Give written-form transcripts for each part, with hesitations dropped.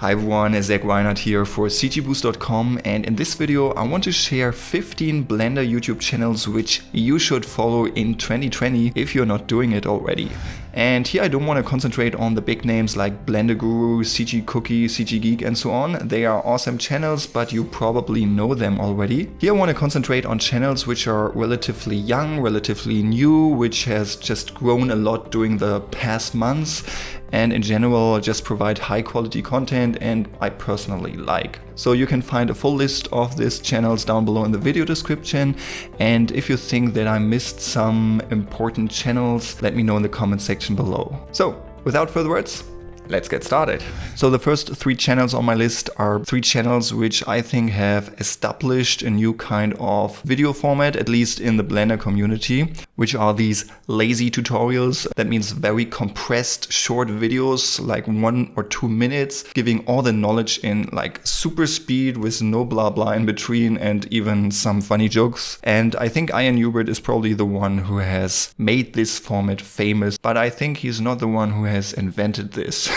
Hi everyone, Zach Reinhardt here for cgboost.com, and in this video I want to share 15 Blender YouTube channels which you should follow in 2020 if you're not doing it already. And here I don't want to concentrate on the big names like Blender Guru, CG Cookie, CG Geek and so on. They are awesome channels, but you probably know them already. Here I want to concentrate on channels which are relatively young, relatively new, which has just grown a lot during the past months, and in general just provide high quality content and I personally like. So you can find a full list of these channels down below in the video description, and if you think that I missed some important channels, let me know in the comment section below. So without further words, let's get started. So the first 3 channels on my list are 3 channels which I think have established a new kind of video format, at least in the Blender community, which are these lazy tutorials. That means very compressed short videos, like 1 or 2 minutes, giving all the knowledge in like super speed with no blah blah in between and even some funny jokes. And I think Ian Hubert is probably the one who has made this format famous, but I think he's not the one who has invented this.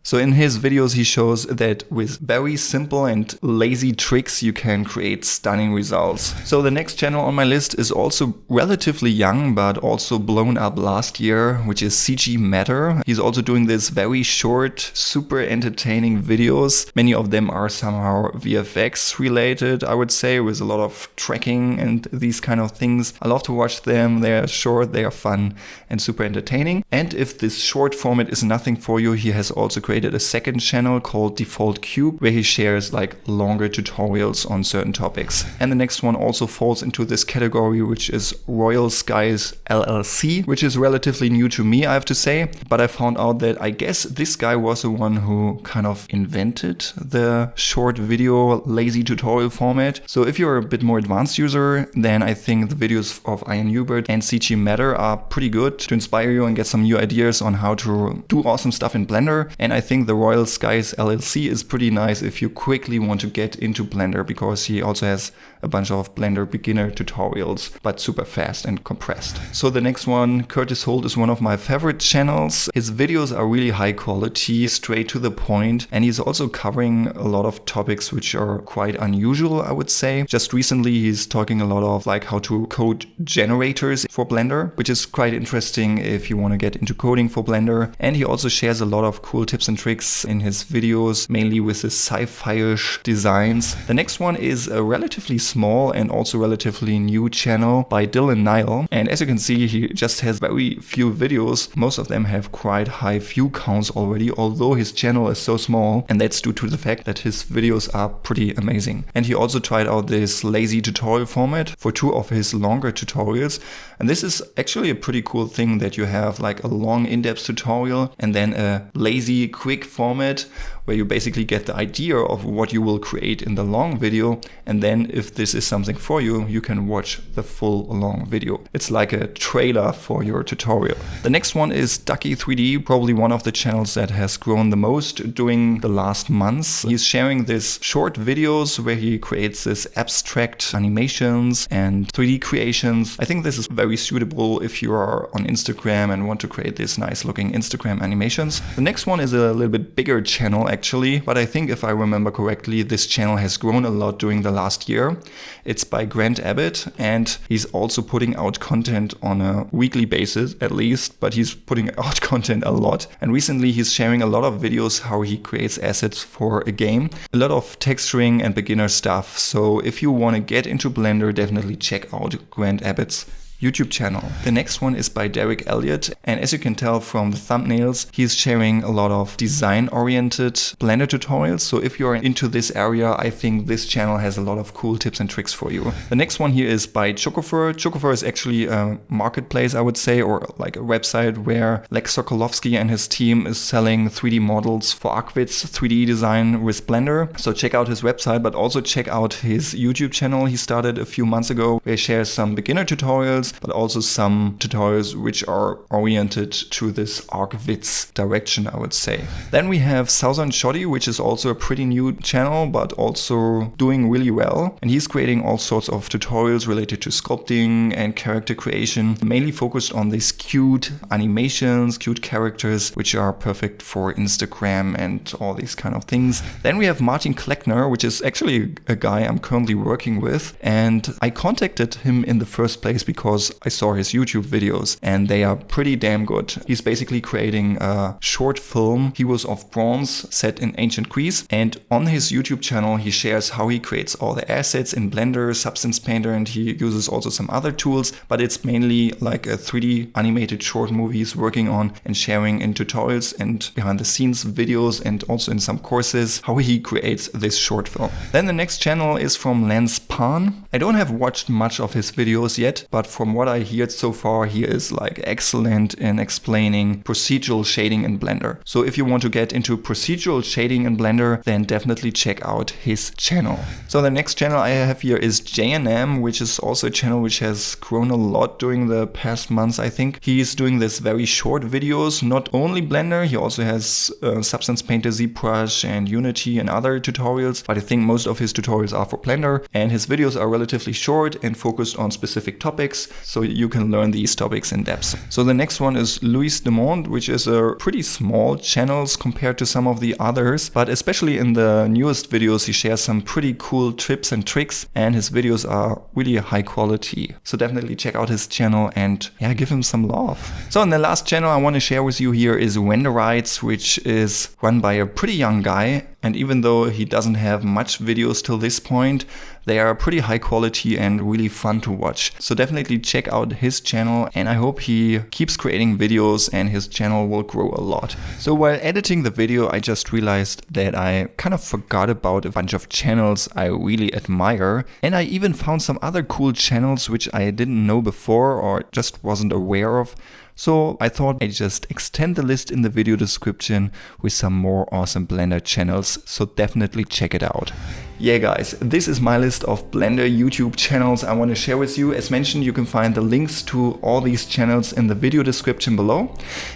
So in his videos he shows that with very simple and lazy tricks you can create stunning results. So the next channel on my list is also relatively young but also blown up last year, which is CGMatter. He's also doing this very short, super entertaining videos. Many of them are somehow VFX related, I would say, with a lot of tracking and these kind of things. I love to watch them. They are short, they are fun and super entertaining. And if this short format is nothing for you, he has also created a second channel called Default Cube where he shares like longer tutorials on certain topics. And the next one also falls into this category, which is RoyalSkies LLC, which is relatively new to me, I have to say, but I found out that I guess this guy was the one who kind of invented the short video lazy tutorial format. So if you're a bit more advanced user, then I think the videos of Ian Hubert and CGMatter are pretty good to inspire you and get some new ideas on how to do awesome stuff in Blender. And I think the RoyalSkies LLC is pretty nice if you quickly want to get into Blender, because he also has a bunch of Blender beginner tutorials, but super fast and compressed. So the next one, CurtisHolt, is one of my favorite channels. His videos are really high quality, straight to the point, and he's also covering a lot of topics which are quite unusual, I would say. Just recently he's talking a lot of like how to code generators for Blender, which is quite interesting if you want to get into coding for Blender. And he also shares a lot of cool tips and tricks in his videos, mainly with his sci-fi-ish designs. The next one is a relatively small and also relatively new channel by Dylan Nile, and as you can see he just has very few videos. Most of them have quite high view counts already, although his channel is so small, and that's due to the fact that his videos are pretty amazing. And he also tried out this lazy tutorial format for 2 of his longer tutorials, and this is actually a pretty cool thing, that you have like a long in-depth tutorial and then a lazy quick format where you basically get the idea of what you will create in the long video, and then if this is something for you, you can watch the full long video. It's like a trailer for your tutorial. The next one is Ducky3D, probably one of the channels that has grown the most during the last months. He's sharing these short videos where he creates this abstract animations and 3D creations. I think this is very suitable if you are on Instagram and want to create these nice looking Instagram animations. The next one is a little bit bigger channel actually, but I think if I remember correctly, this channel has grown a lot during the last year. It's by grabbitt, and he's also putting out content on a weekly basis at least, but he's putting out content a lot. And recently he's sharing a lot of videos how he creates assets for a game, a lot of texturing and beginner stuff. So if you want to get into Blender, definitely check out grabbitt's YouTube channel. The next one is by DerekElliott, and as you can tell from the thumbnails, he's sharing a lot of design-oriented Blender tutorials. So if you're into this area, I think this channel has a lot of cool tips and tricks for you. The next one here is by Chocofur. Chocofur is actually a marketplace, I would say, or like a website where Lex Sokolovsky and his team is selling 3D models for Aquid's 3D design with Blender. So check out his website, but also check out his YouTube channel he started a few months ago, where he shares some beginner tutorials but also some tutorials which are oriented to this ArcVids direction, I would say. Then we have SouthernShotty, which is also a pretty new channel, but also doing really well. And he's creating all sorts of tutorials related to sculpting and character creation, mainly focused on these cute animations, cute characters, which are perfect for Instagram and all these kind of things. Then we have MartinKlekner, which is actually a guy I'm currently working with. And I contacted him in the first place because I saw his YouTube videos and they are pretty damn good. He's basically creating a short film. He was of bronze, set in ancient Greece, and on his YouTube channel he shares how he creates all the assets in Blender, Substance Painter, and he uses also some other tools, but it's mainly like a 3D animated short movie he's working on and sharing in tutorials and behind the scenes videos and also in some courses how he creates this short film. Then the next channel is from LancePhan. I don't have watched much of his videos yet, but from what I heard so far, he is like excellent in explaining procedural shading in Blender. So if you want to get into procedural shading in Blender, then definitely check out his channel. So the next channel I have here is JayAnAm, which is also a channel which has grown a lot during the past months, I think. He's doing this very short videos, not only Blender, he also has Substance Painter, ZBrush and Unity and other tutorials, but I think most of his tutorials are for Blender, and his videos are relatively short and focused on specific topics, so you can learn these topics in depth. So the next one is Louis Demond, which is a pretty small channel compared to some of the others, but especially in the newest videos he shares some pretty cool tips and tricks, and his videos are really high quality. So definitely check out his channel and yeah, give him some love. So and the last channel I want to share with you here is RenderRides, which is run by a pretty young guy, and even though he doesn't have much videos till this point, they are pretty high quality and really fun to watch. So definitely check out his channel, and I hope he keeps creating videos and his channel will grow a lot. So while editing the video, I just realized that I kind of forgot about a bunch of channels I really admire, and I even found some other cool channels which I didn't know before or just wasn't aware of. So I thought I'd just extend the list in the video description with some more awesome Blender channels, so definitely check it out. Yeah guys, this is my list of Blender YouTube channels I want to share with you. As mentioned, you can find the links to all these channels in the video description below.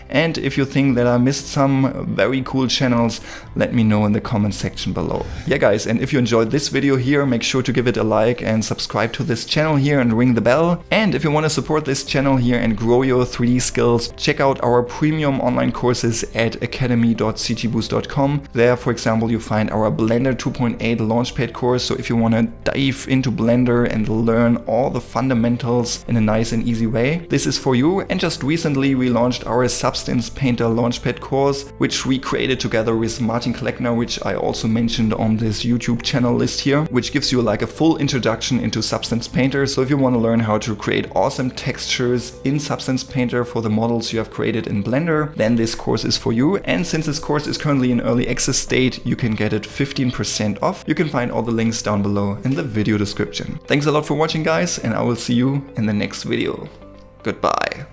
And if you think that I missed some very cool channels, let me know in the comment section below. Yeah guys, and if you enjoyed this video here, make sure to give it a like and subscribe to this channel here and ring the bell. And if you want to support this channel here and grow your 3D skills, check out our premium online courses at academy.cgboost.com. There, for example, you find our Blender 2.8 Launchpad course, so if you want to dive into Blender and learn all the fundamentals in a nice and easy way, this is for you. And just recently we launched our Substance Painter Launchpad course, which we created together with MartinKlekner, which I also mentioned on this YouTube channel list here, which gives you like a full introduction into Substance Painter. So if you want to learn how to create awesome textures in Substance Painter for the models you have created in Blender, then this course is for you. And since this course is currently in early access state, you can get it 15% off. You can find all the links down below in the video description. Thanks a lot for watching guys, and I will see you in the next video. Goodbye.